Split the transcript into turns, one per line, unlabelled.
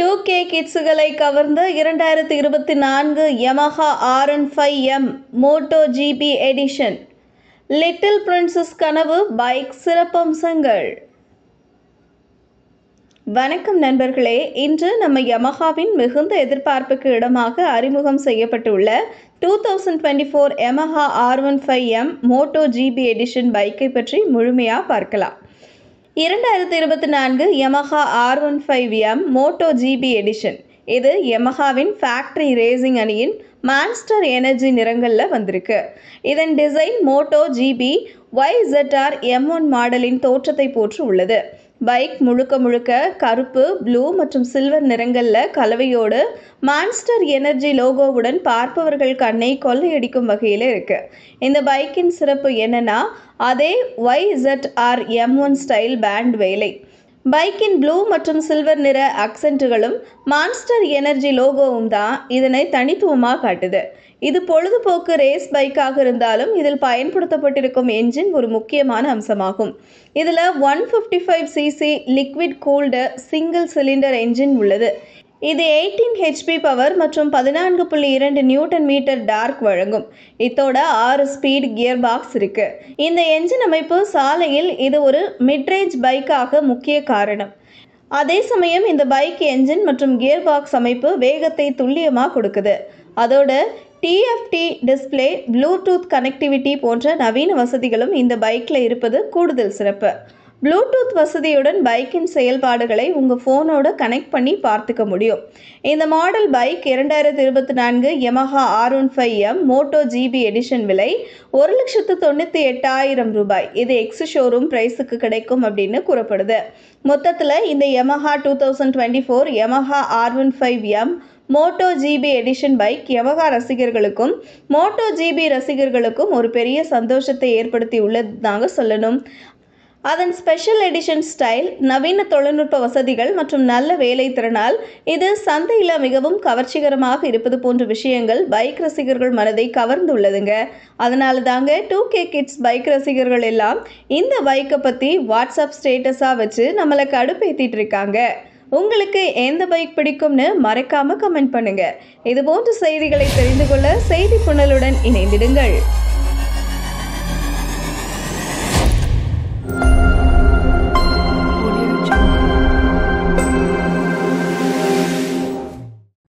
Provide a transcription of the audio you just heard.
2K கிட்ஸுகளை கவர்ந்த 2024 Yamaha R15M MotoGP edition. Little princess கனவு bike சிறப்பம்சங்கள். வணக்கம் நண்பர்களே, இன்று நம்ம யமஹாவின் மிகுந்த எதிர்பார்ப்புக்கு இடமாக அறிமுகம் செய்யப்பட்டுள்ள 2024 Yamaha R15M MotoGP எடிஷன் பைக்கை பற்றி முழுமையாக பார்க்கலாம். 2024 Yamaha R15M MotoGP எடிஷன். இது யமஹாவின் ஃபேக்டரி ரேசிங் அணியின் மான்ஸ்டர் எனர்ஜி நிறங்களில் வந்திருக்கு. இதன் டிசைன் MotoGP YZR M1 மாடலின் தோற்றத்தை போன்று உள்ளது. பைக் முழுக்க கருப்பு, ப்ளூ மற்றும் சில்வர் நிறங்களில் கலவையோடு மான்ஸ்டர் எனர்ஜி லோகோவுடன் பார்ப்பவர்கள் கண்ணை கொள்ளையடிக்கும் வகையில் இருக்கு. இந்த பைக்கின் சிறப்பு என்னன்னா, அதே YZR M1 ஸ்டைல் பேண்ட் வேலை. பைக்கின் ப்ளூ மற்றும் சில்வர் நிற அக்சென்ட்டுகளும் மான்ஸ்டர் எனர்ஜி லோகோவும் தான் இதனை தனித்துவமாக காட்டுது. இது பொழுதுபோக்கு ரேஸ் பைக்காக இருந்தாலும் இதில் பயன்படுத்தப்பட்டிருக்கும் என்ஜின் ஒரு முக்கியமான அம்சமாகும். இதில் 155cc liquid cooled single cylinder engine உள்ளது. இது 18 HP பவர் மற்றும் 14.2 நியூட்டன் மீட்டர் டார்க் வழங்கும். இதோட 6 ஸ்பீட் கியர் பாக்ஸ் இருக்கு. இந்த என்ஜின் அமைப்பு சாலையில் இது ஒரு மிட்ரேஞ்ச் பைக்காக முக்கிய காரணம். அதே சமயம் இந்த பைக் என்ஜின் மற்றும் கியர் பாக்ஸ் அமைப்பு வேகத்தை துல்லியமாக கொடுக்குது. அதோட TFT டிஸ்பிளே, ப்ளூடூத் கனெக்டிவிட்டி போன்ற நவீன வசதிகளும் இந்த பைக்கில் இருப்பது கூடுதல் சிறப்பு. ப்ளூடூத் வசதியுடன் பைக்கின் செயல்பாடுகளை உங்கள் ஃபோனோட கனெக்ட் பண்ணி பார்த்துக்க முடியும். இந்த model bike 2024 Yamaha R15M MotoGP edition விலை 1,98,000 ரூபாய். இது எக்ஸ் ஷோரூம் பிரைஸுக்கு கிடைக்கும் அப்படின்னு கூறப்படுது. மொத்தத்தில் இந்த Yamaha 2024 Yamaha R15M MotoGP edition bike Yamaha ரசிகர்களுக்கும் MotoGP ரசிகர்களுக்கும் ஒரு பெரிய சந்தோஷத்தை ஏற்படுத்தி உள்ளதுதாங்க சொல்லணும். அதன் ஸ்பெஷல் எடிஷன் ஸ்டைல், நவீன தொழில்நுட்ப வசதிகள் மற்றும் நல்ல வேலை திறனால் இது சந்தையில் மிகவும் கவர்ச்சிகரமாக இருப்பது போன்ற விஷயங்கள் பைக் ரசிகர்கள் மனதை கவர்ந்துள்ளதுங்க. அதனால தாங்க 2K கிட்ஸ் பைக் ரசிகர்கள் எல்லாம் இந்த பைக்கை பற்றி வாட்ஸ்அப் ஸ்டேட்டஸாக வச்சு நம்மளை கடுப்பேற்றிட்டு இருக்காங்க. உங்களுக்கு எந்த பைக் பிடிக்கும்னு மறக்காம கமெண்ட் பண்ணுங்க. இது போன்ற செய்திகளை தெரிந்து கொள்ள செய்தி புனலுடன் இணைந்திடுங்கள்.